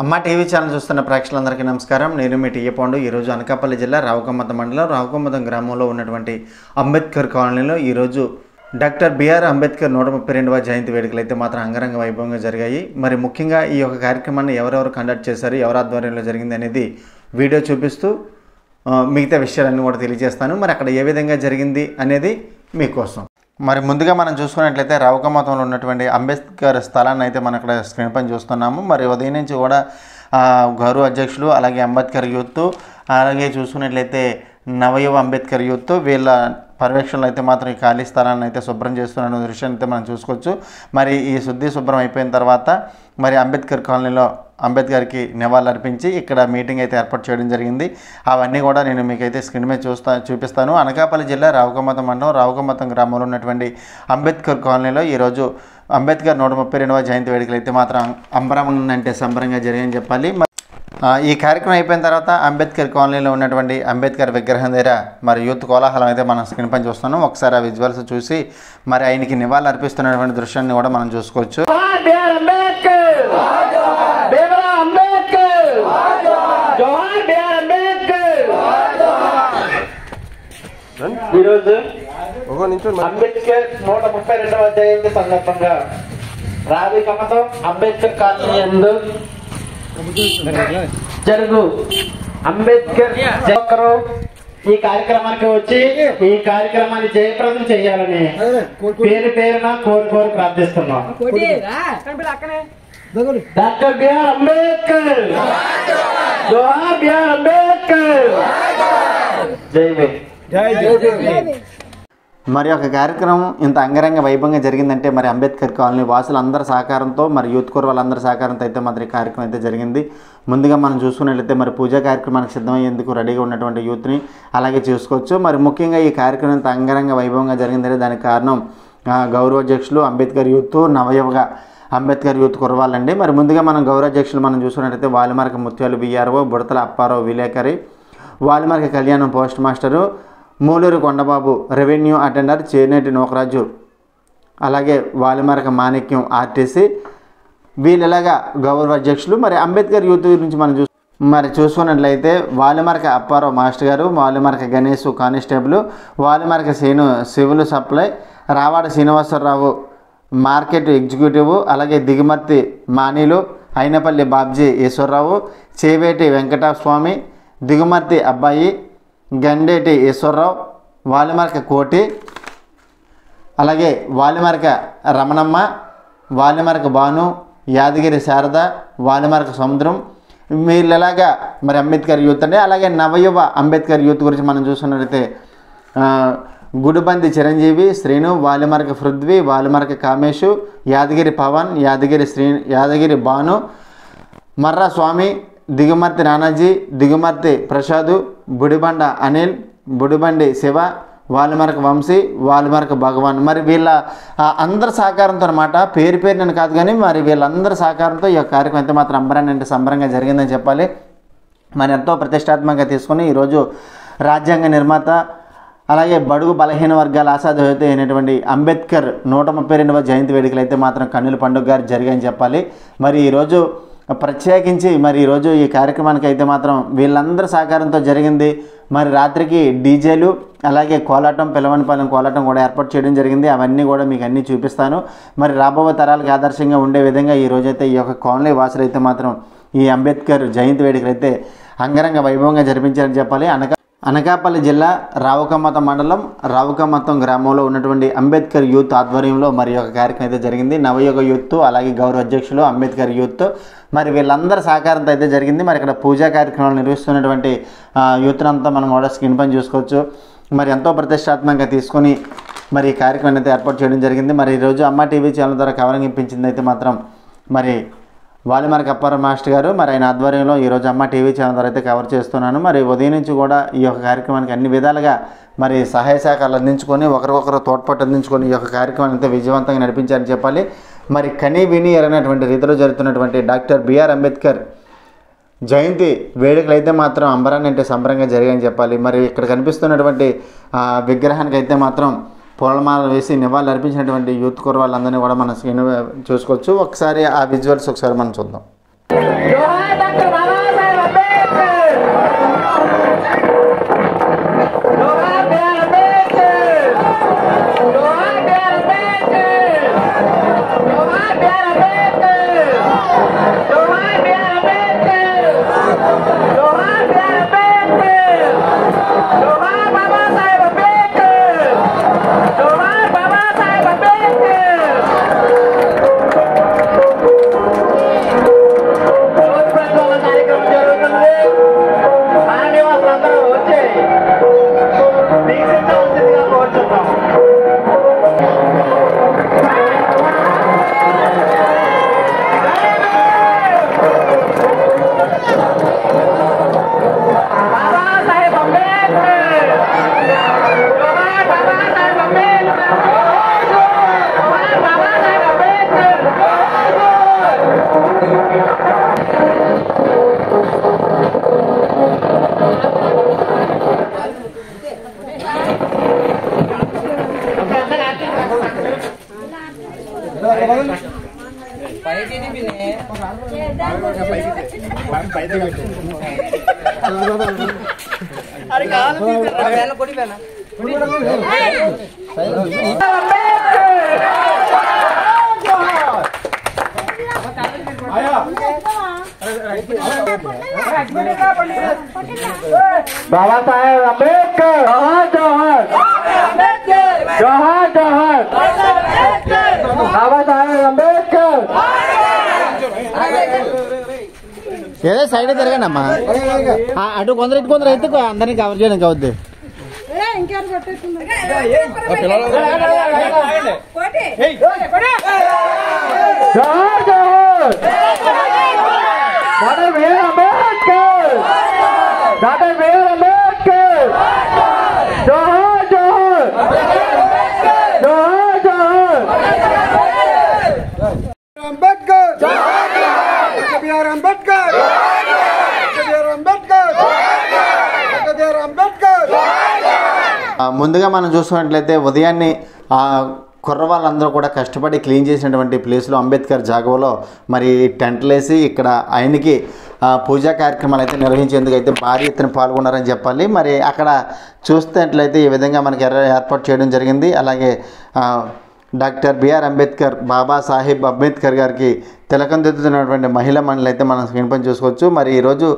అమ్మ TV channel చూస్తున్న ప్రేక్షకులందరికీ నమస్కారం. నేను మీ టీఏ పాండు. ఈరోజు అనకాపల్లి జిల్లా రావుకమ్మతం మండలం రావుకమ్మతం గ్రామంలో ఉన్నటువంటి అంబేద్కర్ కాలనీలో ఈరోజు డాక్టర్ బిఆర్ అంబేద్కర్ 132వ జయంతి వేడుకలు అయితే మాత్రం అంగరంగ వైభవంగా జరిగాయి. మరి ముఖ్యంగా ఈ యొక్క కార్యక్రమాన్ని ఎవరెవరు కండక్ట్ చేశారు, ఎవరి ఆధ్వర్యంలో జరిగింది అనేది వీడియో చూపిస్తూ మిగతా విషయాలన్నీ కూడా తెలియజేస్తాను. మరి అక్కడ ఏ విధంగా జరిగింది అనేది మీకోసం. మరి ముందుగా మనం చూసుకున్నట్లయితే రావుకమ్మతంలో ఉన్నటువంటి అంబేద్కర్ స్థలాన్ని అయితే మనం ఇక్కడ స్క్రీన్ పైన చూస్తున్నాము. మరి ఉదయం నుంచి కూడా గౌరవ అధ్యక్షులు, అలాగే అంబేద్కర్ యూత్, అలాగే చూసుకున్నట్లయితే నవయువ అంబేద్కర్ యూత్ వీళ్ళ పర్యవేక్షణలో అయితే మాత్రం ఈ ఖాళీ స్థలాన్ని అయితే శుభ్రం చేస్తున్న దృశ్యాన్ని అయితే మనం చూసుకోవచ్చు. మరి ఈ శుభ్రం అయిపోయిన తర్వాత మరి అంబేద్కర్ కాలనీలో అంబేద్కర్కి నివాళులు అర్పించి ఇక్కడ మీటింగ్ అయితే ఏర్పాటు చేయడం జరిగింది. అవన్నీ కూడా నేను మీకైతే స్క్రీన్ మీద చూపిస్తాను. అనకాపల్లి జిల్లా రావుకమ్మతం మండలం రావుకమ్మతం గ్రామంలో ఉన్నటువంటి అంబేద్కర్ కాలనీలో ఈరోజు అంబేద్కర్ 132వ జయంతి వేడుకలు అయితే మాత్రం సంబరంగా జరిగాయని చెప్పాలి. ఈ కార్యక్రమం అయిపోయిన తర్వాత అంబేద్కర్ కాలనీలో ఉన్నటువంటి అంబేద్కర్ విగ్రహం దగ్గర మరి యూత్ కోలాహలం అయితే మనం స్క్రీన్ పైన చూస్తున్నాం. ఒకసారి ఆ విజువల్స్ చూసి మరి ఆయనకి నివాళులు అర్పిస్తున్నటువంటి దృశ్యాన్ని కూడా మనం చూసుకోవచ్చు. ఈరోజు అంబేద్కర్ 132వ జయంతి సందర్భంగా రావుకమ్మతం అంబేద్కర్ కాలనీ యందు జరుగు అంబేద్కర్ ఒక్కరు ఈ కార్యక్రమానికి వచ్చి ఈ కార్యక్రమాన్ని జయప్రదం చేయాలని పేరున కోరి ప్రార్థిస్తున్నాం. డాక్టర్ బిఆర్ అంబేద్కర్, జోహార్ బిఆర్ అంబేద్కర్, జై భీమ్. మరి ఒక కార్యక్రమం ఇంత అంగరంగ వైభవంగా జరిగిందంటే మరి అంబేద్కర్ కాలనీ వాసులందరి సహకారంతో, మరి యూత్ కోర్ వాళ్ళందరి సహకారంతో అయితే మరి ఈ కార్యక్రమం అయితే జరిగింది. ముందుగా మనం చూసుకున్నట్లయితే మరి పూజా కార్యక్రమానికి సిద్ధమయ్యేందుకు రెడీగా ఉన్నటువంటి యూత్ని అలాగే చూసుకోవచ్చు. మరి ముఖ్యంగా ఈ కార్యక్రమం ఇంత అంగరంగ వైభవంగా జరిగిందంటే దానికి కారణం గౌరవాధ్యక్షులు అంబేద్కర్ యూత్, నవయువగా అంబేద్కర్ యూత్ కురవాలండి. మరి ముందుగా మనం గౌరవాధ్యక్షులు మనం చూసుకున్నట్లయితే వాలిమరక ముత్యాలు బిఆర్ఓ, బుడతల అప్పారావు విలేకరి, Valimaraka Kalyanam post master, Muluru Kondababu revenue attender, Cheneti Nokaraju, అలాగే వాలిమరక మాణిక్యం ఆర్టీసీ వీళ్ళలాగా గౌరవ అధ్యక్షులు. మరి అంబేద్కర్ యూత్ గురించి మనం చూసుకున్నట్లయితే వాలిమరక అప్పారావు మాస్టర్ గారు, Valimaraka Ganesh constable, Valimaraka Srinu civil supply, Ravada Srinivasarao market executive, అలాగే దిగుమర్తి మానీలు, అయినపల్లి బాబ్జీ ఈశ్వరరావు, చేవేటి వెంకటస్వామి, దిగుమర్తి అబ్బాయి, గండేటి ఈశ్వరరావు, వాలిమరక కోటి, అలాగే వాలిమరక రమణమ్మ, వాలిమరక భాను, యాదగిరి శారద, వాలిమరక సముద్రం వీళ్ళలాగా మరి అంబేద్కర్ యూత్ అండి. అలాగే నవయువ అంబేద్కర్ యూత్ గురించి మనం చూసుకున్నట్లయితే గుడిబంది చిరంజీవి, శ్రీను, వాలిమరక పృథ్వీ, వాలిమరక కామేషు, యాదగిరి పవన్, యాదగిరి భాను, మర్రా స్వామి, దిగుమర్తి నానాజీ, దిగుమర్తి ప్రసాదు, బుడిబండ అనిల్, బుడిబండి శివ, వాలిమరక వంశీ, వాలిమరక భగవాన్. మరి వీళ్ళ అందరి సహకారంతో అనమాట, పేరు నేను కాదు కానీ మరి వీళ్ళందరి సహకారంతో ఈ యొక్క కార్యక్రమం అయితే మాత్రం సంబరంగా జరిగిందని చెప్పాలి. మరి ఎంతో ప్రతిష్టాత్మకంగా తీసుకొని ఈరోజు రాజ్యాంగ నిర్మాత, అలాగే బడుగు బలహీన వర్గాల ఆశాజ్యోతి అయినటువంటి అంబేద్కర్ 132వ జయంతి వేడుకలు అయితే మాత్రం కన్నుల పండుగ గారు జరిగాయని చెప్పాలి. మరి ఈరోజు ప్రత్యేకించి మరి ఈరోజు ఈ కార్యక్రమానికి అయితే మాత్రం వీళ్ళందరి సహకారంతో జరిగింది. మరి రాత్రికి డీజేలు, అలాగే కోలాటం, పిలవనిపాలెం కోలాటం కూడా ఏర్పాటు చేయడం జరిగింది. అవన్నీ కూడా మీకు అన్నీ చూపిస్తాను. మరి రాబోయే తరాలకు ఆదర్శంగా ఉండే విధంగా ఈరోజైతే ఈ యొక్క కాలనీ వాసులు అయితే మాత్రం ఈ అంబేద్కర్ జయంతి వేడుకలు అయితే అంగరంగ వైభవంగా జరిపించారని చెప్పాలి. అనకాపల్లి జిల్లా రావుకమ్మతం మండలం రావుకమ్మతం గ్రామంలో ఉన్నటువంటి అంబేద్కర్ యూత్ ఆధ్వర్యంలో మరి ఒక కార్యక్రమం అయితే జరిగింది. నవయుగ యూత్, అలాగే గౌరవ అధ్యక్షులు అంబేద్కర్ యూత్ మరి వీళ్ళందరి సహకారంతో అయితే జరిగింది. మరి ఇక్కడ పూజా కార్యక్రమాలు నిర్వహిస్తున్నటువంటి యూత్నంతా మనం కూడా స్క్రీన్ పైన చూసుకోవచ్చు. మరి ఎంతో ప్రతిష్టాత్మకంగా తీసుకొని మరి ఈ కార్యక్రమం అయితే ఏర్పాటు చేయడం జరిగింది. మరి ఈరోజు అమ్మ టీవీ ఛానల్ ద్వారా కవరింగ్ ఇప్పించింది అయితే మాత్రం మరి వాలిమరక అప్పారావు మాస్టర్ గారు. మరి ఆయన ఆధ్వర్యంలో ఈరోజు అమ్మ టీవీ ఛానల్ ద్వారా అయితే కవర్ చేస్తున్నాను. మరి ఉదయం నుంచి కూడా ఈ యొక్క కార్యక్రమానికి అన్ని విధాలుగా మరి సహాయ సహకారాలు అందించుకొని ఒకరికొకరు తోడ్పాటు అందించుకొని ఈ యొక్క కార్యక్రమాన్ని అయితే విజయవంతంగా నడిపించారని చెప్పాలి. మరి కనీ విని ఎరగినటువంటి రీతిలో జరుగుతున్నటువంటి డాక్టర్ బిఆర్ అంబేద్కర్ జయంతి వేడుకలు అయితే మాత్రం సంబరంగా జరిగాయని చెప్పాలి. మరి ఇక్కడ కనిపిస్తున్నటువంటి విగ్రహానికి అయితే మాత్రం పూలమాల వేసి నివాళులు అర్పించినటువంటి యూత్ కోర్ వాళ్ళందరినీ కూడా మనం చూసుకోవచ్చు. ఒకసారి ఆ విజువల్స్ ఒకసారి మనం చూద్దాం. बाबा साहेब अम्बेडकर जोहार जोहार जोहार बाबा साहेब अम्बेडकर ఏదో సైడ్ తిరగండి అమ్మా అటు కొందరు ఇటు కొందరు అయితే అందరినీ కవర్ చేయడానికి అవుద్ది जोहार जोहार doctor B R Ambedkar doctor B R Ambedkar जोहार जोहार जोहार जोहार Ambedkar doctor B R Ambedkar doctor B R Ambedkar doctor B R Ambedkar ముందుగా మనం చూసుకున్నట్లయితే ఉదయాన్నే కుర్రవాళ్ళందరూ కూడా కష్టపడి క్లీన్ చేసినటువంటి ప్లేస్లో అంబేద్కర్ జాగోలో మరి టెంట్లు వేసి ఇక్కడ ఆయనకి పూజా కార్యక్రమాలు అయితే నిర్వహించేందుకు అయితే భారీ ఎత్తున పాల్గొన్నారని చెప్పాలి. మరి అక్కడ చూస్తున్నట్లయితే ఈ విధంగా మనకి ఏర్పాటు చేయడం జరిగింది. అలాగే డాక్టర్ బిఆర్ అంబేద్కర్ బాబాసాహెబ్ అంబేద్కర్ గారికి తిలకం దిద్దుతున్నటువంటి మహిళా మండలి అయితే మనం స్క్రీన్ పైన చూసుకోవచ్చు. మరి ఈరోజు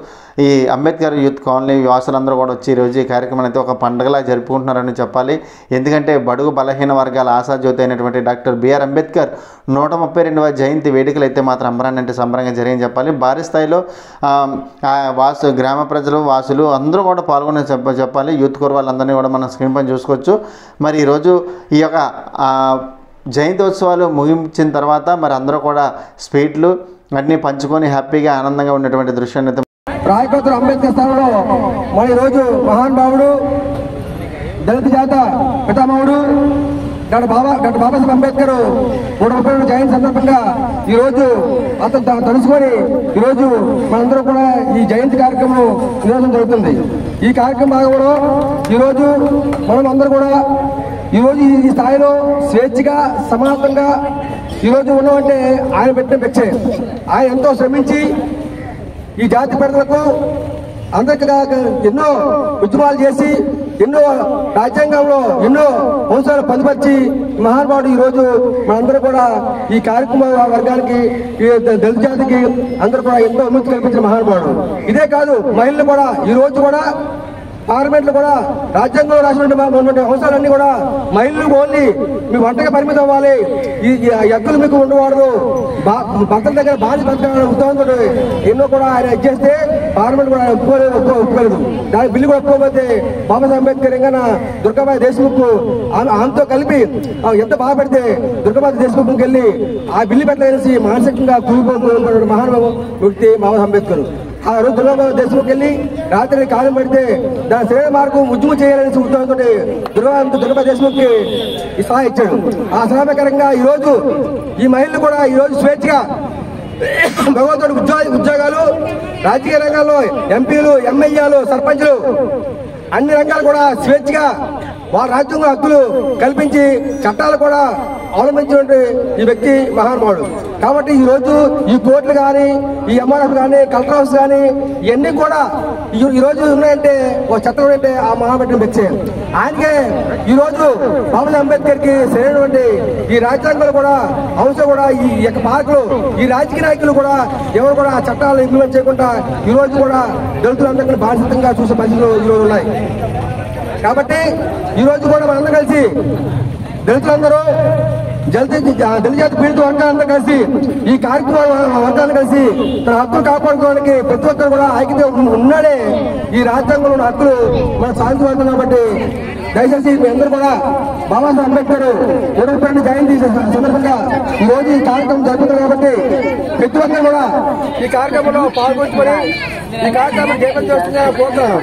ఈ అంబేద్కర్ యూత్ కాలనీ వాసులందరూ కూడా వచ్చి ఈరోజు ఈ కార్యక్రమం అయితే ఒక పండుగలా జరుపుకుంటున్నారని చెప్పాలి. ఎందుకంటే బడుగు బలహీన వర్గాల ఆశాజ్యోతి అయినటువంటి డాక్టర్ బిఆర్ అంబేద్కర్ 132వ జయంతి వేడుకలు అయితే మాత్రం అంబరాన్నంటే సంబరంగా జరిగింది చెప్పాలి. భారీ స్థాయిలో గ్రామ ప్రజలు వాసులు అందరూ కూడా పాల్గొని చెప్పాలి. యూత్ కోర్ వాళ్ళందరినీ కూడా మనం స్క్రీన్ పైన చూసుకోవచ్చు. మరి ఈరోజు ఈ యొక్క జయంతోత్సవాలు ముగించిన తర్వాత మరి అందరూ కూడా స్వీట్లు అన్నీ పంచుకొని హ్యాపీగా ఆనందంగా ఉన్నటువంటి దృశ్యాన్ని రాయకోతుల అంబేద్కర్ స్థానంలో మన ఈరోజు మహానుభావుడు దళిత జాత పితామహుడు డాక్టర్ బాబాసాహెబ్ అంబేద్కర్ 132 జయంతి సందర్భంగా ఈరోజు అతను తలుసుకొని ఈరోజు మనందరూ కూడా ఈ జయంతి కార్యక్రమం నిర్వహించడం జరుగుతుంది. ఈ కార్యక్రమం భాగంలో ఈరోజు మనం అందరూ కూడా ఈరోజు ఈ స్థాయిలో స్వేచ్ఛగా సమానంగా ఈరోజు ఉన్నామంటే ఆయన పెట్టిన భిక్షే. ఆయన ఎంతో శ్రమించి ఈ జాతి ప్రజలకు అందరికీ ఎన్నో ఉద్యమాలు చేసి ఎన్నో రాజ్యాంగంలో ఎన్నో అంశాలు పొందుపరిచి మహానుభావుడు ఈరోజు మనందరూ కూడా ఈ కార్యక్రమ వర్గానికి దళిత జాతికి అందరూ కూడా ఎంతో విముక్తి కల్పించిన మహానుభావుడు. ఇదే కాదు మహిళలు కూడా ఈ రోజు కూడా పార్లమెంట్ లో కూడా రాజ్యాంగంలో రాసినటువంటి అంశాలన్నీ కూడా మహిళలు ఓన్లీ మీ వంటగా పరిమితం అవ్వాలి, ఈ ఎద్దులు మీకు ఉండకూడదు, భర్తల దగ్గర బాధ్యత బతకాలనే ఉద్యోగంతో ఎన్నో కూడా ఆయన ఇచ్చేస్తే పార్లమెంట్ కూడా ఒప్పుకోలేదు. దాని బిల్లు కూడా ఒప్పుకోకపోతే బాబాసాహెబ్ అంబేద్కర్ ఇంకా దుర్గాబాయి దేశ్ముఖ్ ఆమెతో కలిపి ఎంత బాధ పెడితే దుర్గాబాయి దేశ్ముఖ్కి వెళ్ళి ఆ బిల్లు పెట్టలేసి మానసికంగా కూలిపోతున్న మహానుభావ వ్యక్తి బాబాసాహెబ్ అంబేద్కర్. ఆ రోజు దుర్గాబాయి దేశ్ముఖ్ వెళ్ళి రాత్రి కాలం పెడితే దాని శ్రేణ మార్గం ఉద్యమం చేయాలనే ఉద్యోగంతో దుర్గాబాయి దేశ్ముఖ్కి ఈ సలహా ఇచ్చాడు. ఆ సలహా ప్రకారంగా ఈ రోజు ఈ మహిళలు కూడా ఈ రోజు స్వేచ్ఛగా భగవంతుడు ఉద్యోగాలు రాజకీయ రంగాల్లో ఎంపీలు ఎమ్మెల్యేలు సర్పంచ్లు అన్ని రంగాలు కూడా స్వేచ్ఛగా వారి రాజ్యాంగ హక్కులు కల్పించి చట్టాలు కూడా అవలంబించినటువంటి ఈ వ్యక్తి మహానుభావుడు. కాబట్టి ఈ రోజు ఈ కోర్టులు కానీ ఈ ఎంఆర్ఎఫ్ కానీ కలెక్టర్ హౌస్ కానీ ఇవన్నీ కూడా ఈ రోజు ఉన్నాయంటే ఒక చట్టం అంటే ఆ మహాబెట్టిన వ్యక్తి. ఆయనకే ఈ రోజు బాబాసాహెబ్ అంబేద్కర్ కి సరైనటువంటి ఈ రాజ్యాంగంలో కూడా అంశం కూడా ఈ యొక్క పార్కులు ఈ రాజకీయ నాయకులు కూడా ఎవరు కూడా ఆ చట్టాలు ఇంప్లిమెంట్ చేయకుండా ఈ రోజు కూడా దళితులందరికీ బాధ్యతంగా చూసే పరిస్థితులు ఈ రోజు ఉన్నాయి. కాబట్టి ఈ రోజు కూడా మనందరం కలిసి దళితులందరూ దళిత జాతి పీడిత వర్గాలందరూ కలిసి ఈ కార్యక్రమ వర్గాలను కలిసి తన హక్కులు కాపాడుకోవడానికి ప్రతి ఒక్కరు కూడా ఐక్యత ఉన్నాడే ఈ రాజ్యాంగంలో ఉన్న హక్కులు మనం సాధించబడుతుంది. కాబట్టి దయచేసి మీ అందరూ కూడా బాబాసాహెబ్ అంబేద్కర్ 132 జయంతి సందర్భంగా ఈ రోజు ఈ కార్యక్రమం జరుగుతుంది. కాబట్టి ప్రతి ఒక్కరు కూడా ఈ కార్యక్రమంలో పాల్గొంచుకొని ఈ కార్యక్రమం జయప్రదం చేస్తుందని కోరుతున్నాను.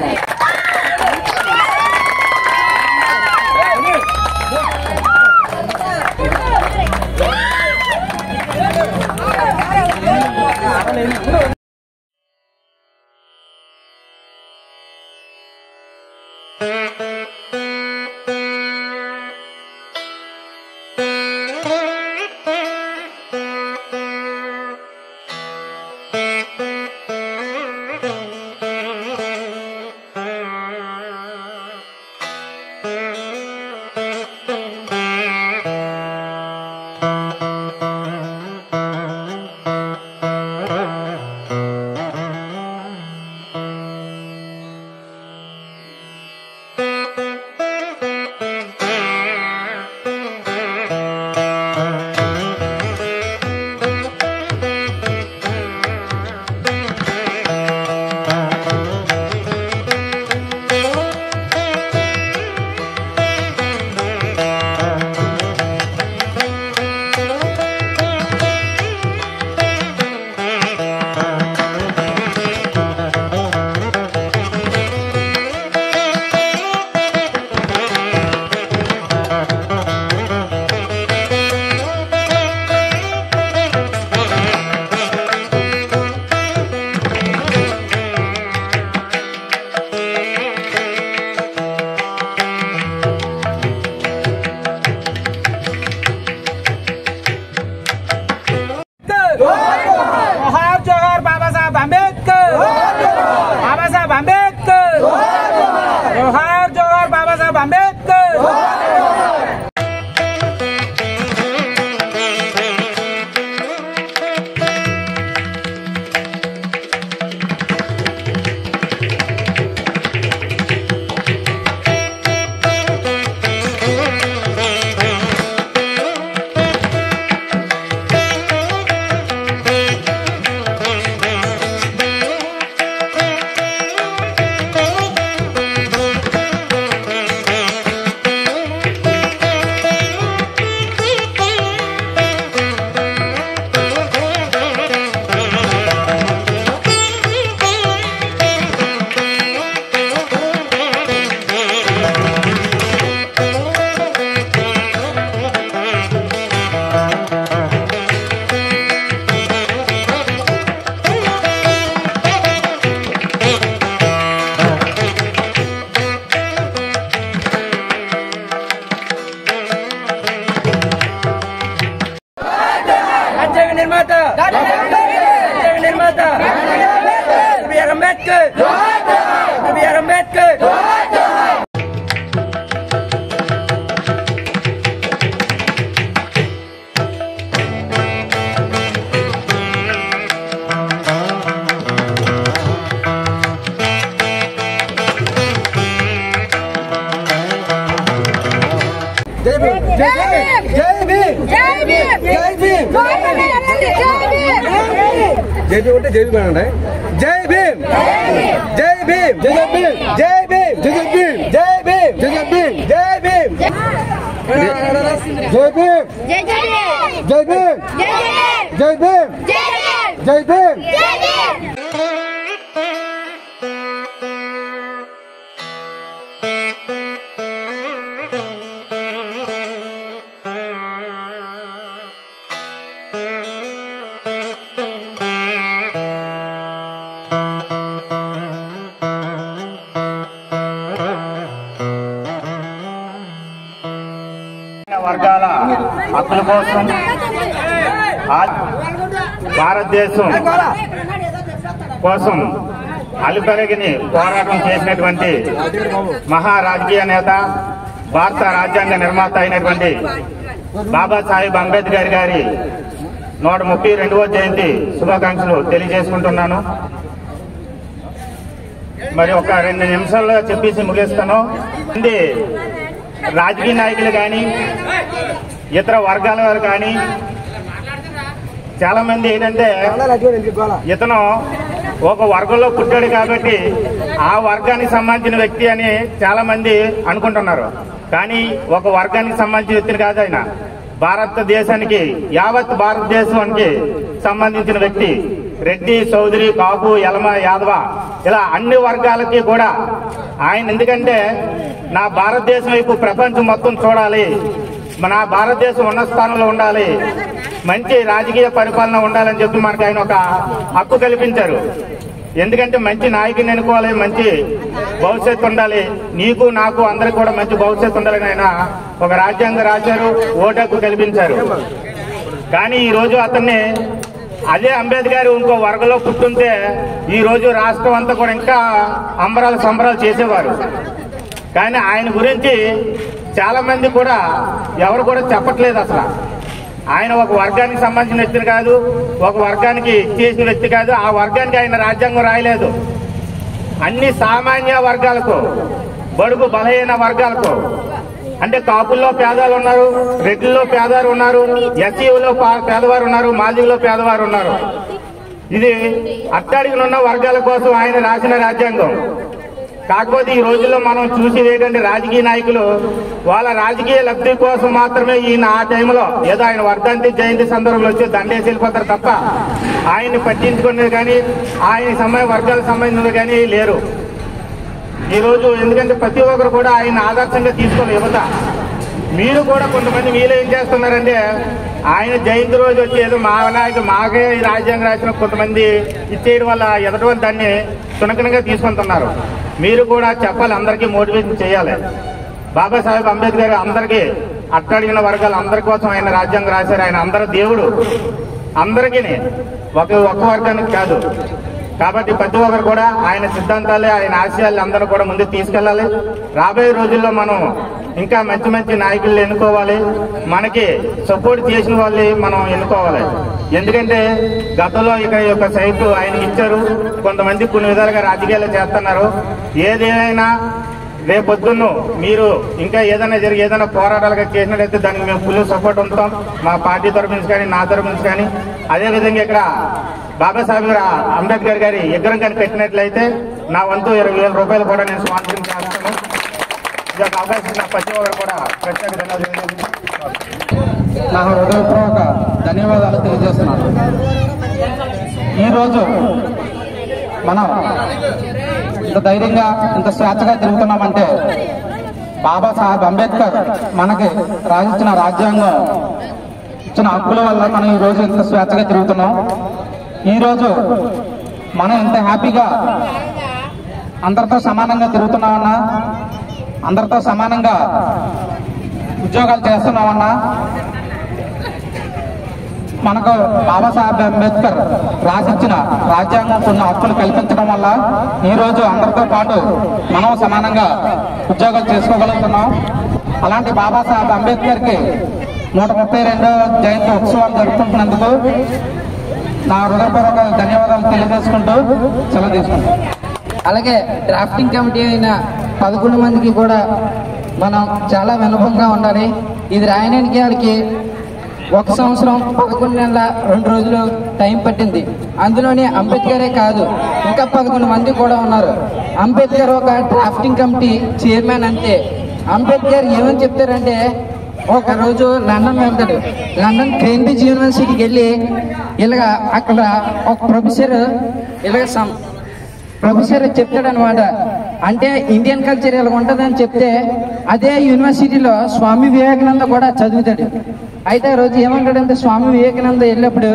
అంబేద్కర్ డాక్టర్ బిఆర్ అంబేద్కర్ జై భీమ్ జై భీమ్ జై భీమ్ జై భీమ్ జై భీమ్ అంటే జై భీమ్ అంటే జై భీమ్ జై భీమ్ జై భీమ్ జై భీమ్ జై భీమ్ జై భీమ్ జై భీమ్ జై భీమ్ జై భీమ్ జై భీమ్ జై భీమ్ జై భీమ్ వర్గాల హక్కుల కోసం భారతదేశం కోసం అలుపెరగని పోరాటం చేసినటువంటి మహారాజకీయ నేత, భారత రాజ్యాంగ నిర్మాత అయినటువంటి బాబాసాహెబ్ అంబేద్కర్ గారి 132వ జయంతి శుభాకాంక్షలు తెలియజేసుకుంటున్నాను. మరి ఒక 2 నిమిషాల్లో చెప్పేసి ముగిస్తాను. రాజకీయ నాయకులు కానీ ఇతర వర్గాల వారు కానీ చాలా మంది ఏంటంటే ఇతను ఒక వర్గంలో పుట్టాడు కాబట్టి ఆ వర్గానికి సంబంధించిన వ్యక్తి అని చాలా మంది అనుకుంటున్నారు. కానీ ఒక వర్గానికి సంబంధించిన వ్యక్తిని కాదు ఆయన. భారతదేశానికి, యావత్ భారతదేశానికి సంబంధించిన వ్యక్తి. రెడ్డి, చౌదరి, కాపు, యలమ, యాదవ ఇలా అన్ని వర్గాలకి కూడా ఆయన, ఎందుకంటే నా భారతదేశం వైపు ప్రపంచం మొత్తం చూడాలి, మన భారతదేశం ఉన్న స్థానంలో ఉండాలి, మంచి రాజకీయ పరిపాలన ఉండాలని చెప్పి మనకు ఆయన ఒక హక్కు కల్పించారు. ఎందుకంటే మంచి నాయకుని ఎన్నుకోవాలి, మంచి భవిష్యత్తు ఉండాలి, నీకు నాకు అందరికి కూడా మంచి భవిష్యత్తు ఉండాలని ఆయన ఒక రాజ్యాంగం రాశారు, ఓటు హక్కు కల్పించారు. కానీ ఈ రోజు అతన్ని అదే అంబేద్కర్ ఇంకో వర్గంలో పుట్టుంటే ఈ రోజు రాష్ట్రం అంతా కూడా ఇంకా అంబరాలు సంబరాలు చేసేవారు. కానీ ఆయన గురించి చాలా మంది కూడా ఎవరు కూడా చెప్పట్లేదు. అసలు ఆయన ఒక వర్గానికి సంబంధించిన వ్యక్తి కాదు, ఒక వర్గానికి చేసిన వ్యక్తి కాదు, ఆ వర్గానికి ఆయన రాజ్యాంగం రాయలేదు. అన్ని సామాన్య వర్గాలకు, బడుగు బలహీన వర్గాలకు, అంటే కాపుల్లో పేదవాళ్ళు ఉన్నారు, రెడ్డిల్లో పేదవారు ఉన్నారు, ఎస్సీలో పేదవారు ఉన్నారు, మాదిగలో పేదవారు ఉన్నారు. ఇది అట్టడిగినున్న వర్గాల కోసం ఆయన రాసిన రాజ్యాంగం. కాకపోతే ఈ రోజుల్లో మనం చూసేది ఏంటంటే రాజకీయ నాయకులు వాళ్ళ రాజకీయ లబ్ధి కోసం మాత్రమే ఈయన ఆ టైంలో ఏదో ఆయన వర్ధంతి జయంతి సందర్భంలో వచ్చి దండేసి వెళ్ళిపోతారు తప్ప ఆయన్ని పట్టించుకునేది కానీ ఆయన వర్గాలకు సంబంధించినది కానీ లేరు ఈ రోజు. ఎందుకంటే ప్రతి ఒక్కరు కూడా ఆయన ఆదర్శంగా తీసుకుని యువత. మీరు కూడా కొంతమంది మీలో ఏం చేస్తున్నారంటే ఆయన జయంతి రోజు వచ్చి ఏదో మా నాయకుడు మాకే ఈ రాజ్యాంగం రాసిన కొంతమంది ఇచ్చేయడం వల్ల ఎదటువంటి దాన్ని సునకనంగా తీసుకుంటున్నారు. మీరు కూడా చెప్పాలి, అందరికీ మోటివేషన్ చేయాలి. బాబాసాహెబ్ అంబేద్కర్ అందరికీ, అట్టడిగిన వర్గాలు అందరి కోసం ఆయన రాజ్యాంగం రాశారు. ఆయన అందరూ దేవుడు, అందరికీ, ఒక్క వర్గానికి కాదు. కాబట్టి ప్రతి ఒక్కరు కూడా ఆయన సిద్ధాంతాలే, ఆయన ఆశయాలు అందరూ కూడా ముందుకు తీసుకెళ్లాలి. రాబోయే రోజుల్లో మనం ఇంకా మంచి మంచి నాయకులు ఎన్నుకోవాలి, మనకి సపోర్ట్ చేసిన వాళ్ళని మనం ఎన్నుకోవాలి. ఎందుకంటే గతంలో ఇక యొక్క సైట్ ఆయనకి ఇచ్చారు, కొంతమంది కొన్ని విధాలుగా రాజకీయాలు చేస్తున్నారు. ఏదేమైనా రేపొద్దున్న మీరు ఇంకా ఏదైనా జరిగి ఏదైనా పోరాటాలుగా చేసినట్లయితే దానికి మేము ఫుల్ సపోర్ట్ ఉంటాం, మా పార్టీ తరఫు నుంచి కానీ నా తరఫు నుంచి కానీ. అదేవిధంగా ఇక్కడ బాబాసాహెబ్ అంబేద్కర్ గారి విగ్రహం కానీ పెట్టినట్లయితే నా వంతు 20,000 రూపాయలు కూడా నేను స్పాన్సరింగ్ చేస్తాను. ఈ యొక్క అవకాశం నా ప్రతి ఒక్కరు కూడా ప్రత్యేక ధన్యవాదాలు. నా హృదయపూర్వక ధన్యవాదాలు తెలియజేస్తున్నాను. ఈరోజు మనం ఇంత ధైర్యంగా, ఇంత స్వేచ్ఛగా తిరుగుతున్నామంటే బాబాసాహెబ్ అంబేద్కర్ మనకి రాయించిన రాజ్యాంగం ఇచ్చిన హక్కుల వల్ల మనం ఈరోజు ఇంత స్వేచ్ఛగా తిరుగుతున్నాం. ఈరోజు మనం ఇంత హ్యాపీగా అందరితో సమానంగా తిరుగుతున్నామన్నా, అందరితో సమానంగా ఉద్యోగాలు చేస్తున్నామన్నా, మనకు బాబాసాహెబ్ అంబేద్కర్ రాసిచ్చిన రాజ్యాంగం కొన్ని హక్కులు కల్పించడం వల్ల ఈరోజు అందరితో పాటు మనం సమానంగా ఉద్యోగాలు చేసుకోగలుగుతున్నాం. అలాంటి బాబాసాహెబ్ అంబేద్కర్కి 132వ జయంతి ఉత్సవాలు జరుపుకుంటున్నందుకు నా హృదయపూర్వక ధన్యవాదాలు తెలియజేసుకుంటూ సెలవు తీసుకుంటాం. అలాగే డ్రాఫ్టింగ్ కమిటీ అయిన 11 మందికి కూడా మనం చాలా వినపంగా ఉండాలి. ఇది రాయడానికి వాళ్ళకి 1 సంవత్సరం 11 నెలల 2 రోజులు టైం పట్టింది. అందులోనే అంబేద్కరే కాదు, ఇంకా 11 మంది కూడా ఉన్నారు. అంబేద్కర్ ఒక డ్రాఫ్టింగ్ కమిటీ చైర్మన్ అంతే. అంబేద్కర్ ఏమని చెప్తారంటే, ఒక రోజు లండన్ వెళ్తాడు. లండన్ కేంబ్రిడ్జ్ యూనివర్సిటీకి వెళ్ళి ఇలాగ అక్కడ ఒక ప్రొఫెసర్ చెప్తాడు అనమాట. అంటే ఇండియన్ కల్చర్ ఇలా ఉంటుందని చెప్తే అదే యూనివర్సిటీలో స్వామి వివేకానంద కూడా చదువుతాడు. అయితే ఆ రోజు ఏమంటాడంటే, స్వామి వివేకానంద వెళ్ళినప్పుడు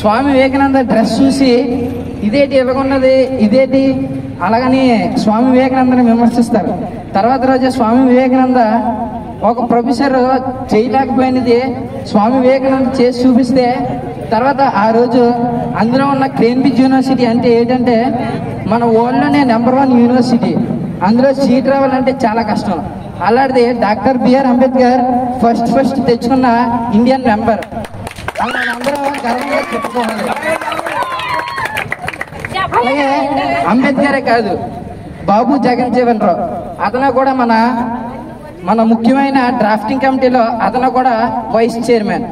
స్వామి వివేకానంద డ్రెస్ చూసి ఇదేంటి ఇలాగున్నది, ఇదేంటి అలాగని స్వామి వివేకానందని విమర్శిస్తారు. తర్వాత రోజు స్వామి వివేకానంద ఒక ప్రొఫెసర్ చేయలేకపోయినది స్వామి వివేకానంద చేసి చూపిస్తే, తర్వాత ఆ రోజు అందులో ఉన్న కేంబ్రిడ్జ్ యూనివర్సిటీ అంటే ఏంటంటే మన వరల్డ్లోనే నెంబర్ 1 యూనివర్సిటీ. అందులో సీట్ రావాలంటే చాలా కష్టం. అలాంటిది డాక్టర్ బిఆర్ అంబేద్కర్ ఫస్ట్ తెచ్చుకున్న ఇండియన్ మెంబర్. అందరూ గర్వంగా చెప్పుకోవాలి. అలాగే అంబేద్కరే కాదు, బాబు జగజ్జీవన్ రావు అతను కూడా మన ముఖ్యమైన డ్రాఫ్టింగ్ కమిటీలో అతను కూడా వైస్ చైర్మన్.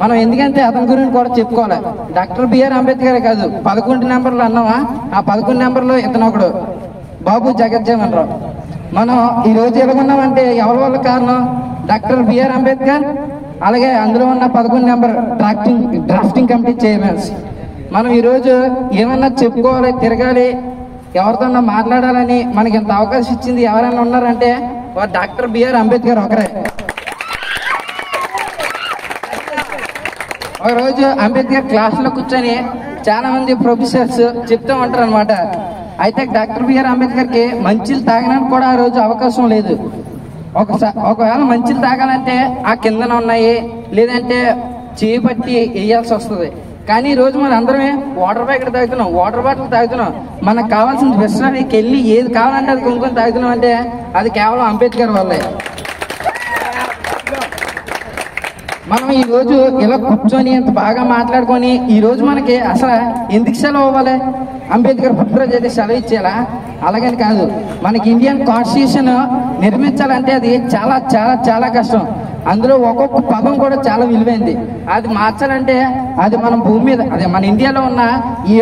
మనం ఎందుకంటే అతని గురించి కూడా చెప్పుకోవాలి. డాక్టర్ బిఆర్ అంబేద్కర్ కాదు, 11 నెంబర్లు అన్నావా, ఆ 11 నెంబర్లో ఇతను ఒకడు, బాబు జగజ్జీవన్ రావు. మనం ఈ రోజు ఎలాగున్నామంటే ఎవరి వల్ల కారణం? డాక్టర్ బిఆర్ అంబేద్కర్, అలాగే అందులో ఉన్న 11 నెంబర్ డ్రాఫ్టింగ్ కమిటీ చైర్మన్స్. మనం ఈరోజు ఏమన్నా చెప్పుకోవాలి, తిరగాలి, ఎవరితో మాట్లాడాలని మనకి ఇంత అవకాశం ఇచ్చింది ఎవరైనా ఉన్నారంటే వారు డాక్టర్ బిఆర్ అంబేద్కర్ ఒకరే. ఒకరోజు అంబేద్కర్ క్లాస్లో కూర్చొని చాలా మంది ప్రొఫెసర్స్ చెప్తూ ఉంటారు అనమాట. అయితే డాక్టర్ బిఆర్ అంబేద్కర్కి మంచిలు తాగడానికి కూడా ఆ రోజు అవకాశం లేదు. ఒకవేళ మంచిలు తాగాలంటే ఆ కిందన ఉన్నాయి, లేదంటే చేపట్టి వేయాల్సి వస్తుంది. కానీ ఈ రోజు మన అందరమే వాటర్ ప్యాకెట్ తాగుతున్నాం, వాటర్ బాటిల్ తాగుతున్నాం. మనకు కావాల్సిన రెస్టారెంట్కి వెళ్ళి ఏది కావాలంటే అది కొనుక్కొని తాగుతున్నాం అంటే అది కేవలం అంబేద్కర్ వల్లే. మనం ఈ రోజు ఇలా కూర్చొని ఇంత బాగా మాట్లాడుకొని ఈ రోజు మనకి అసలు ఎందుకు సెలవు అవ్వాలి? అంబేద్కర్ పుట్టినరోజు అయితే సెలవు ఇచ్చేలా? అలాగని కాదు. మనకి ఇండియన్ కాన్స్టిట్యూషన్ నిర్మించాలంటే అది చాలా చాలా చాలా కష్టం. అందులో ఒక్కొక్క పదం కూడా చాలా విలువైంది. అది మార్చాలంటే అది మన భూమి మీద, అదే మన ఇండియాలో ఉన్న ఏ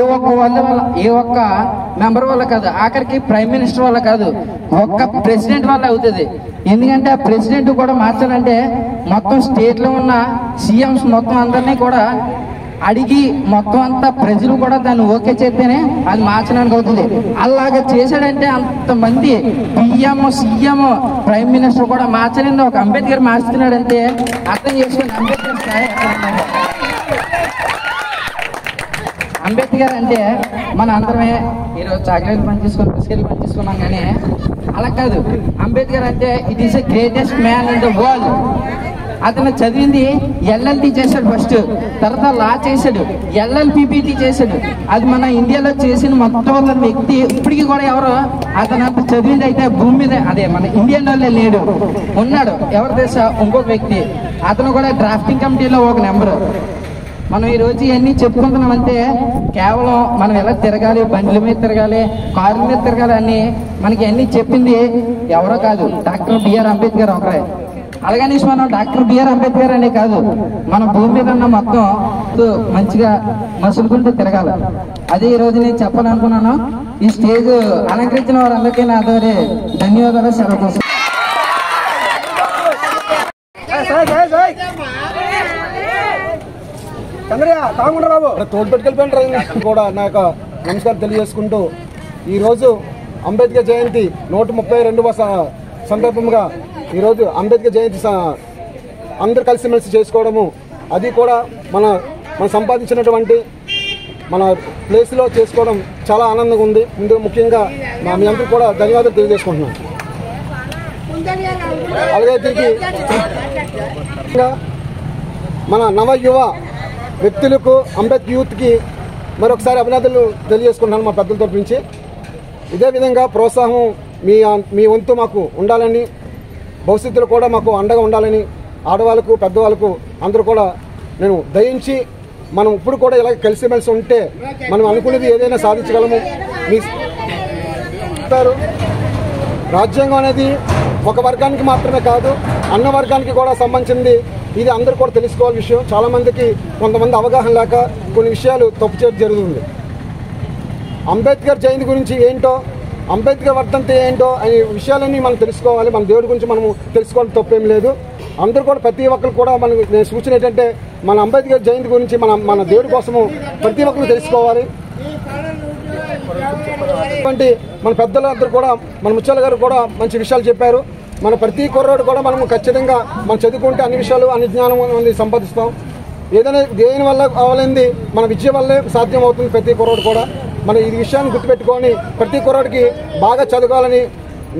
ఒక్క మెంబర్ వల్ల కాదు, ఆఖరికి ప్రైమ్ మినిస్టర్ వల్ల కాదు, ఒక్క ప్రెసిడెంట్ వల్ల అవుతుంది. ఎందుకంటే ఆ ప్రెసిడెంట్ కూడా మార్చాలంటే మొత్తం స్టేట్లో ఉన్న సీఎంస్ మొత్తం అందరినీ కూడా అడిగి మొత్తం అంతా ప్రజలు కూడా దాన్ని ఓకే చేస్తేనే అది మార్చడానికి అవుతుంది. అలాగా చేశాడంటే అంతమంది పిఎం, సీఎం, ప్రైమ్ మినిస్టర్ కూడా మార్చలేని ఒక అంబేద్కర్ మార్చుతున్నాడంటే అర్థం చేసుకుని అంబేద్కర్ స్థాయి. అంబేద్కర్ అంటే మన అందరమే ఈరోజు చాక్లెట్లు పనిచేసుకుని బిస్కెట్లు పనిచేసుకున్నాం, కానీ అలా కాదు. అంబేద్కర్ అంటే it is the greatest man in the world. అతను చదివింది ఎల్ఎల్టీ చేశాడు ఫస్ట్, తర్వాత లా చేశాడు, ఎల్ఎల్పిపిటి చేశాడు. అది మన ఇండియాలో చేసిన మొత్తం వ్యక్తి ఇప్పటికీ కూడా ఎవరు అతను అంత చదివింది అయితే భూమి మీద అదే మన ఇండియాలో లేడు, ఉన్నాడు. ఎవరు తెలుసా? ఇంకొక వ్యక్తి. అతను కూడా డ్రాఫ్టింగ్ కమిటీలో ఒక నెంబరు. మనం ఈరోజు ఇవన్నీ చెప్పుకుంటున్నామంటే కేవలం మనం ఎలా తిరగాలి, బండ్ల మీద తిరగాలి, కార్ల మీద తిరగాలి అని మనకి అన్నీ చెప్పింది ఎవరో కాదు, డాక్టర్ బిఆర్ అంబేద్కర్ ఒకరే. అలాగని మనం డాక్టర్ బిఆర్ అంబేద్కర్ అనే కాదు, మన భూమి మీద ఉన్న మొత్తం మంచిగా మసులుకుంటూ తిరగాలి. అదే ఈరోజు నేను చెప్పాలనుకున్నాను. ఈ స్టేజ్ అలంకరించిన వారందరికీ నా ద్వారా ధన్యవాదాలు, సెలవు కోసం. తోడు పెట్టుకెళ్ళిపోయిన కూడా నా యొక్క నమస్కారం తెలియజేసుకుంటూ, ఈరోజు అంబేద్కర్ జయంతి 132వ సందర్భంగా ఈరోజు అంబేద్కర్ జయంతి అందరు కలిసిమెలిసి చేసుకోవడము, అది కూడా మన సంపాదించినటువంటి మన ప్లేస్లో చేసుకోవడం చాలా ఆనందంగా ఉంది. ముందుగా ముఖ్యంగా మీ అందరికీ కూడా ధన్యవాదాలు తెలియజేసుకుంటున్నాను. అలాగే దీనికి మన నవ యువ వ్యక్తులకు అంబేద్కర్ యూత్కి మరొకసారి అభినందనలు తెలియజేసుకుంటున్నాను మా పెద్దల తరపు నుంచి. ఇదే విధంగా ప్రోత్సాహం మీ వంతు మాకు ఉండాలని, భవిష్యత్తులో కూడా మాకు అండగా ఉండాలని ఆడవాళ్ళకు పెద్దవాళ్ళకు అందరూ కూడా నేను దయించి మనం ఇప్పుడు కూడా ఇలా కలిసిమెలిసి ఉంటే మనం అనుకునేది ఏదైనా సాధించగలము. మీ రాజ్యాంగం అనేది ఒక వర్గానికి మాత్రమే కాదు, అన్న వర్గానికి కూడా సంబంధించింది. ఇది అందరూ కూడా తెలుసుకోవాలి విషయం. చాలామందికి కొంతమంది అవగాహన లేక కొన్ని విషయాలు తప్పు చేయడం జరుగుతుంది. అంబేద్కర్ జయంతి గురించి ఏంటో, అంబేద్కర్ వర్ధంతి ఏంటో అనే విషయాలన్నీ మనం తెలుసుకోవాలి. మన దేవుడి గురించి మనము తెలుసుకోవడం తప్పేం లేదు. అందరూ కూడా ప్రతి ఒక్కరు కూడా నేను సూచన ఏంటంటే మన అంబేద్కర్ జయంతి గురించి మన దేవుడి కోసము ప్రతి ఒక్కరు తెలుసుకోవాలి. మన పెద్దలందరూ కూడా మన ముత్యాల గారు కూడా మంచి విషయాలు చెప్పారు. మన ప్రతి కుర్రోడు కూడా మనము ఖచ్చితంగా మనం చదువుకుంటే అన్ని విషయాలు అన్ని జ్ఞానం అనేది సంపాదిస్తాం. ఏదైనా దేని వల్ల అవ్వలేంది మన విద్య వల్లే సాధ్యం అవుతుంది. ప్రతి కుర్రోడు కూడా మనం ఈ విషయాన్ని గుర్తుపెట్టుకొని ప్రతి కుర్రోడికి బాగా చదవాలని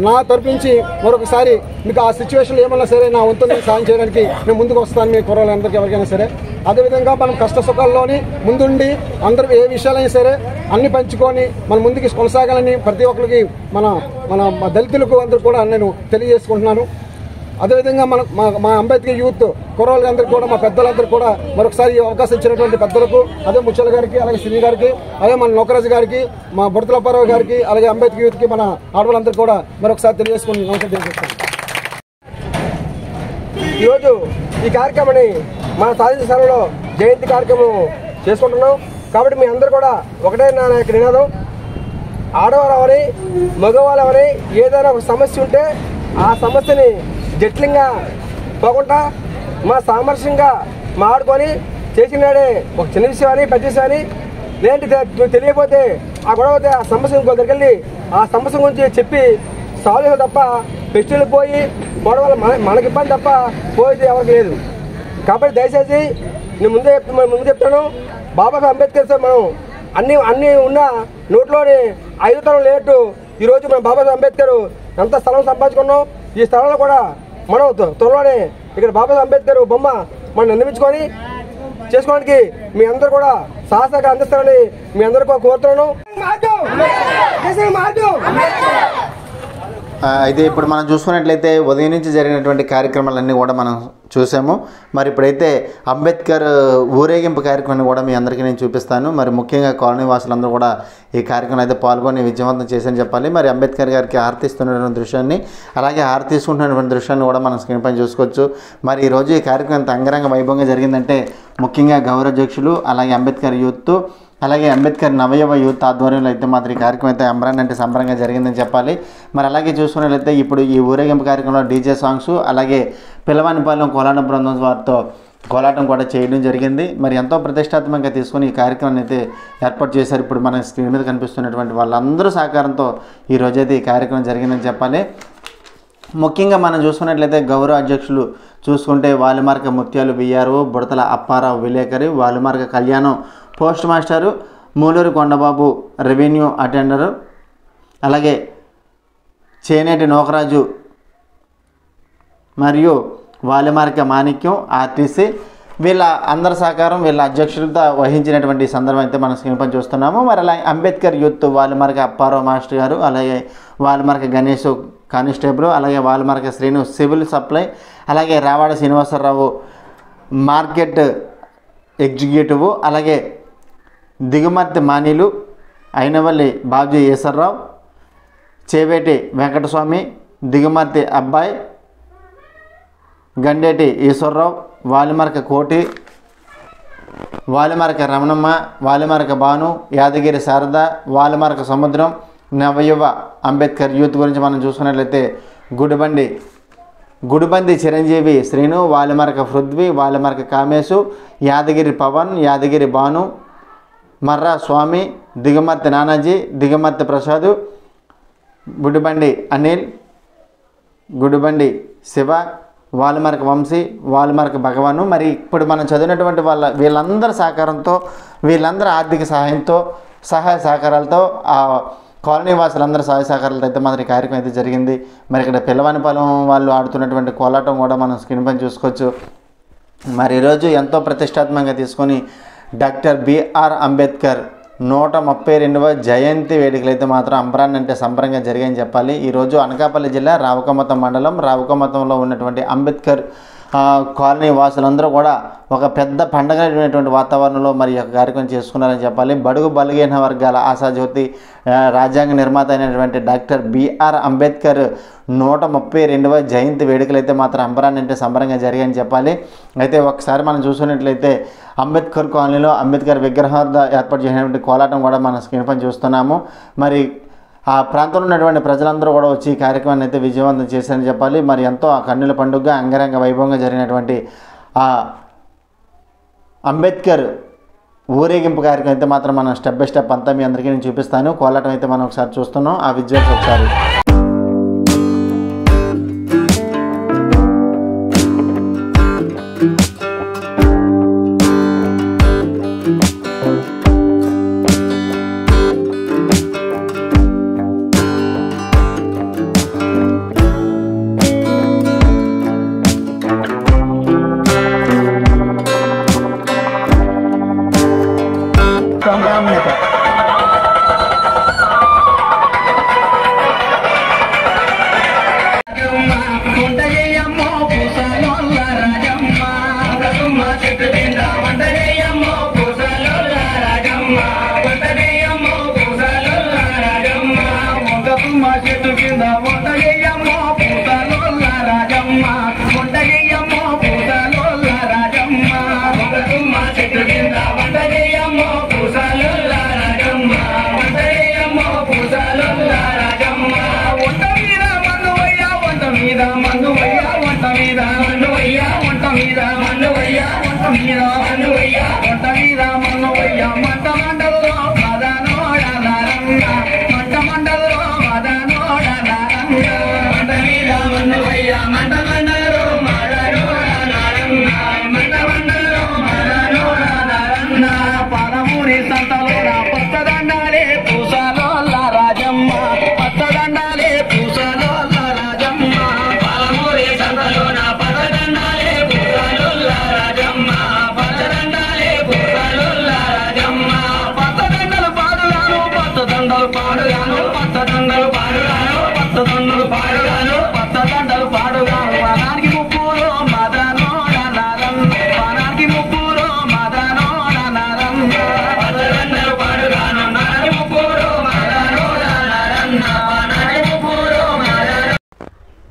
నా తరపు నుంచి మరొకసారి మీకు ఆ సిచ్యువేషన్లో ఏమన్నా సరే నా వంతుని సాయం చేయడానికి నేను ముందుకు వస్తాను. మీ కుర్రోళ్ళందరికీ ఎవరికైనా సరే అదేవిధంగా మనం కష్ట సుఖాల్లోని ముందుండి అందరూ ఏ విషయాలైనా సరే అన్ని పంచుకొని మనం ముందుకు కొనసాగాలని ప్రతి ఒక్కరికి మన దళితులకు అందరూ కూడా నేను తెలియజేసుకుంటున్నాను. అదేవిధంగా మా అంబేద్కర్ యూత్ కుర్రోళ్ళందరూ కూడా మా పెద్దలందరూ కూడా మరొకసారి ఈ అవకాశం ఇచ్చినటువంటి పెద్దలకు, అదే ముచ్చల గారికి, అలాగే శ్రీ గారికి, అదే మన నౌకరాజు గారికి, మా బుడతలప్పారావు గారికి, అలాగే అంబేద్కర్ యూత్కి మన ఆడవాళ్ళందరూ కూడా మరొకసారి తెలియజేసుకుని నమస్కారం. ఈరోజు ఈ కార్యక్రమాన్ని మన సాధించిన స్థలంలో జయంతి కార్యక్రమం చేసుకుంటున్నాం. కాబట్టి మీ అందరూ కూడా ఒకటే నా యొక్క నినాదం, ఆడవారు అవని మగవాళ్ళు అవని ఏదైనా ఒక సమస్య ఉంటే ఆ సమస్యని జట్లంగా పోకుండా మా సామరస్యంగా మాడుకొని చేసినాడే ఒక చిన్న విషయం అని పెద్ద విషయం అని లేదంటే తెలియకపోతే ఆ గొడవ ఆ సమస్య ఇంకో దగ్గరికి వెళ్ళి ఆ సమస్య గురించి చెప్పి సాల్వ్ తప్ప ఫెస్టివల్ పోయి గొడవలు మనకి ఇబ్బంది తప్ప పోయేది ఎవరికి లేదు. కాబట్టి దయచేసి నేను ముందు చెప్తాను, బాబాసాహెబ్ అంబేద్కర్ సార్ మనం అన్నీ ఉన్న నోట్లోని 5 తరం లేనట్టు ఈరోజు మనం బాబాసాహెబ్ అంబేద్కర్ ఎంత స్థలం సంపాదించుకున్నాం. ఈ స్థలంలో కూడా మనం త్వరలోనే ఇక్కడ బాబాసాహెబ్ అంబేద్కర్ బొమ్మ మనం నిర్మించుకొని చేసుకోవడానికి మీ అందరూ కూడా సహసాగా అందిస్తారని మీ అందరికీ కోరుతున్నాను. అయితే ఇప్పుడు మనం చూసుకున్నట్లయితే ఉదయం నుంచి జరిగినటువంటి కార్యక్రమాలన్నీ కూడా మనం చూసాము. మరి ఇప్పుడైతే అంబేద్కర్ ఊరేగింపు కార్యక్రమాన్ని కూడా మీ అందరికీ నేను చూపిస్తాను. మరి ముఖ్యంగా కాలనీ వాసులందరూ కూడా ఈ కార్యక్రమం అయితే పాల్గొని విజయవంతం చేశారని చెప్పాలి. మరి అంబేద్కర్ గారికి హారతి ఇస్తున్నటువంటి దృశ్యాన్ని, అలాగే హారతి తీసుకుంటున్నటువంటి దృశ్యాన్ని కూడా మనం స్క్రీన్ పైన చూసుకోవచ్చు. మరి ఈరోజు ఈ కార్యక్రమం ఎంత అంగరంగ వైభవంగా జరిగిందంటే ముఖ్యంగా గౌరవాధ్యక్షులు, అలాగే అంబేద్కర్ యూత్, అలాగే అంబేద్కర్ నవయవ యూత్ ఆధ్వర్యంలో అయితే మాత్రం ఈ కార్యక్రమం అయితే అంటే సంబరంగా జరిగిందని చెప్పాలి. మరి అలాగే చూసుకున్నట్లయితే ఇప్పుడు ఈ ఊరేగింపు కార్యక్రమంలో డీజే సాంగ్స్, అలాగే పిల్లవానిపాలెం కోలాటం బృందం వారితో కోలాటం కూడా చేయడం జరిగింది. మరి ఎంతో ప్రతిష్టాత్మకంగా తీసుకొని ఈ కార్యక్రమాన్ని అయితే ఏర్పాటు చేశారు. ఇప్పుడు మన స్క్రీన్ మీద కనిపిస్తున్నటువంటి వాళ్ళందరూ సహకారంతో ఈరోజైతే ఈ కార్యక్రమం జరిగిందని చెప్పాలి. ముఖ్యంగా మనం చూసుకున్నట్లయితే గౌరవ అధ్యక్షులు చూసుకుంటే వాలిమార్క ముత్యాలు బిఆర్ఓ, బుడతల అప్పారావు విలేకరి, Valimarka Kalyanam post master, Muluru Kondababu revenue attender, అలాగే చేనేటి నోకరాజు మరియు వాలిమార్క మాణిక్యం ఆర్టీసీ, వీళ్ళ అందరి సహకారం వీళ్ళ అధ్యక్షులతో వహించినటువంటి సందర్భం అయితే మనం స్క్రీన్ పైన చూస్తున్నాము. మరి అలాగే అంబేద్కర్ యూత్ వాలిమార్క అప్పారావు మాస్టర్ గారు, అలాగే వాలిమార్క గణేష్ కానిస్టేబుల్, అలాగే వాలిమార్క శ్రీను సివిల్ సప్లై, అలాగే రావాడ శ్రీనివాసరావు మార్కెట్ ఎగ్జిక్యూటివ్, అలాగే దిగుమర్తి మానీలు, అయినవల్లి బాబ్జీ ఈశ్వరరావు, చేవేటి వెంకటస్వామి, దిగుమర్తి అబ్బాయి, గండేటి ఈశ్వరరావు, వాలిమార్క కోటి, వాలిమార్క రమణమ్మ, వాలిమార్క భాను, యాదగిరి శారద, వాలిమార్క సముద్రం, నవయువ అంబేద్కర్ యూత్ గురించి మనం చూసుకున్నట్లయితే గుడిబంది చిరంజీవి శ్రీను, వాలిమార్క పృథ్వీ, వాలిమార్క కామేశు, యాదగిరి పవన్, యాదగిరి భాను, మర్రా స్వామి, దిగుమర్తి నానాజీ, దిగుమర్తి ప్రసాద్, గుడిబండి అనిల్, గుడిబండి శివ, వాలిమార్క వంశీ, వాలిమార్క భగవాను. మరి ఇప్పుడు మనం చదివినటువంటి వీళ్ళందరి సహకారంతో, వీళ్ళందరి ఆర్థిక సహాయంతో, సహాయ సహకారాలతో, ఆ కాలనీ వాసులందరూ సహాయ సహకారాలతో అయితే మాత్రం ఈ కార్యక్రమం అయితే జరిగింది. మరి ఇక్కడ పిల్లవానిపాలెం వాళ్ళు ఆడుతున్నటువంటి కోలాటం కూడా మనం స్క్రీన్ పైన చూసుకోవచ్చు. మరి ఈరోజు ఎంతో ప్రతిష్టాత్మకంగా తీసుకొని డాక్టర్ బిఆర్ అంబేద్కర్ 132వ జయంతి వేడుకలు అయితే మాత్రం అంబరాన్ని అంటే సంబరంగా జరిగాయని చెప్పాలి. ఈరోజు అనకాపల్లి జిల్లా రావుకమతం మండలం రావుకమతంలో ఉన్నటువంటి అంబేద్కర్ కాలనీ వాసులందరూ కూడా ఒక పెద్ద పండగైనటువంటి వాతావరణంలో మరి యొక్క కార్యక్రమం చేసుకున్నారని చెప్పాలి. బడుగు బలహీన వర్గాల ఆశాజ్యోతి రాజ్యాంగ నిర్మాత అయినటువంటి డాక్టర్ బిఆర్ అంబేద్కర్ 132వ జయంతి వేడుకలు అయితే మాత్రం అంబరాన్ని అంటే సంబరంగా జరిగాయని చెప్పాలి. అయితే ఒకసారి మనం చూసుకున్నట్లయితే అంబేద్కర్ కాలనీలో అంబేద్కర్ విగ్రహం ఏర్పాటు చేసినటువంటి కోలాటం కూడా మనం స్క్రీన్ పైన చూస్తున్నాము. మరి ఆ ప్రాంతంలో ఉన్నటువంటి ప్రజలందరూ కూడా వచ్చి ఈ కార్యక్రమాన్ని అయితే విజయవంతం చేశారని చెప్పాలి. మరి ఎంతో కన్నుల పండుగగా అంగరంగ వైభవంగా జరిగినటువంటి ఆ అంబేద్కర్ ఊరేగింపు కార్యక్రమం అయితే మాత్రం మనం స్టెప్ బై స్టెప్ అంతా మీ అందరికీ నేను చూపిస్తాను. కోలాటం అయితే మనం ఒకసారి చూస్తున్నాం, ఆ విజువల్స్ ఒకసారి.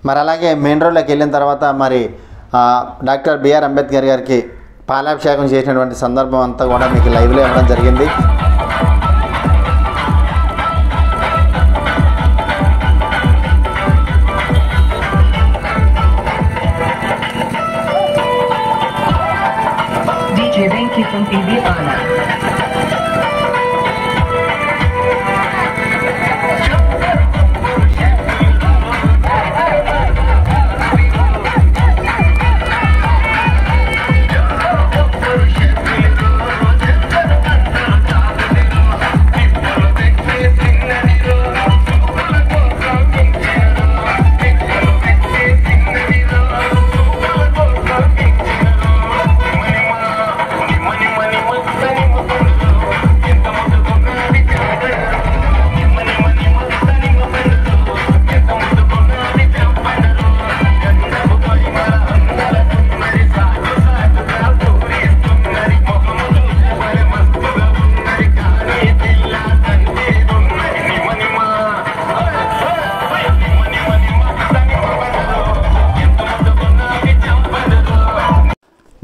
మరి అలాగే మెయిన్ రోడ్లోకి వెళ్ళిన తర్వాత మరి డాక్టర్ బిఆర్ అంబేద్కర్ గారికి పాలాభిషేకం చేసినటువంటి సందర్భం అంతా కూడా మీకు లైవ్లో ఇవ్వడం జరిగింది.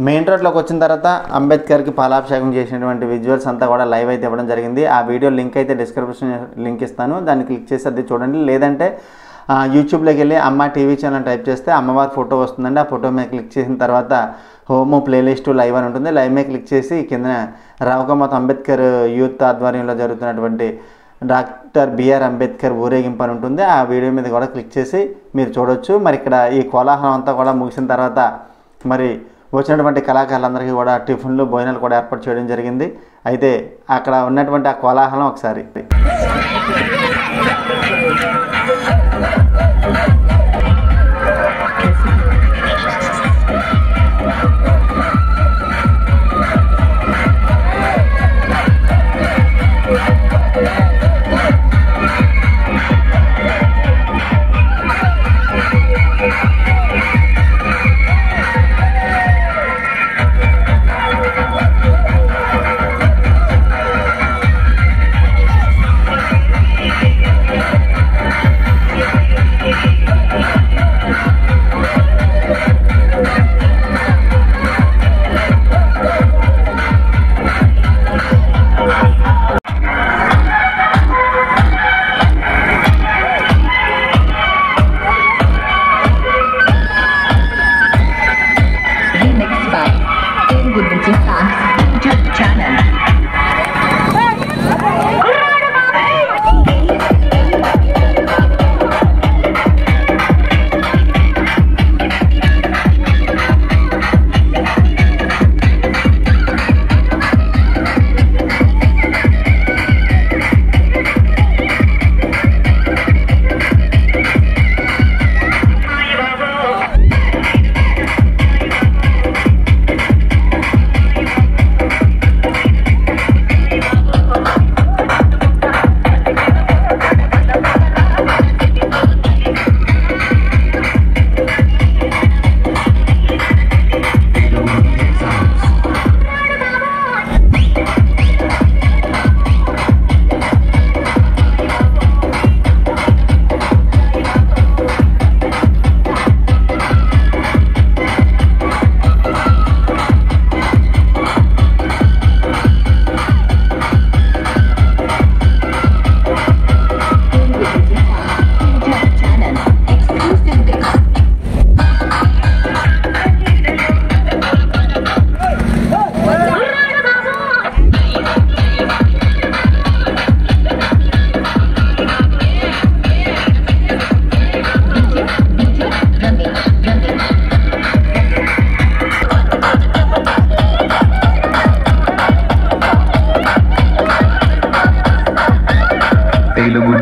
మెయిన్ రోడ్లోకి వచ్చిన తర్వాత అంబేద్కర్కి పాలాభిషేకం చేసినటువంటి విజువల్స్ అంతా కూడా లైవ్ అయితే ఇవ్వడం జరిగింది. ఆ వీడియో లింక్ అయితే డిస్క్రిప్షన్ లింక్ ఇస్తాను, దాన్ని క్లిక్ చేసి అది చూడండి. లేదంటే యూట్యూబ్లోకి వెళ్ళి అమ్మ టీవీ ఛానల్ టైప్ చేస్తే అమ్మవారి ఫోటో వస్తుందండి. ఆ ఫోటో మీద క్లిక్ చేసిన తర్వాత హోమ్ ప్లేలిస్ట్ లైవ్ అని ఉంటుంది. లైవ్ మీద క్లిక్ చేసి కింద రావుకమతం అంబేద్కర్ యూత్ ఆధ్వర్యంలో జరుగుతున్నటువంటి డాక్టర్ బిఆర్ అంబేద్కర్ ఊరేగింపు అని ఉంటుంది. ఆ వీడియో మీద కూడా క్లిక్ చేసి మీరు చూడొచ్చు. మరి ఇక్కడ ఈ కోలాహలం అంతా కూడా ముగిసిన తర్వాత మరి వచ్చినటువంటి కళాకారులందరికీ కూడా టిఫిన్లు భోజనాలు కూడా ఏర్పాటు చేయడం జరిగింది. అయితే అక్కడ ఉన్నటువంటి ఆ కోలాహలం ఒకసారి.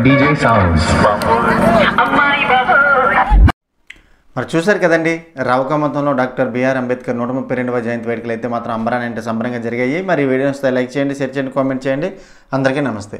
DJ Sounds. మరి చూశారు కదండి, రావుకమతంలో డాక్టర్ బిఆర్ అంబేద్కర్ 132వ జయంతి వేడుకలు అయితే మాత్రం అంబరానంటే సంబరంగా జరిగాయి. మరి వీడియోస్ లైక్ చేయండి, షేర్ చేయండి, కామెంట్ చేయండి. అందరికీ నమస్తే.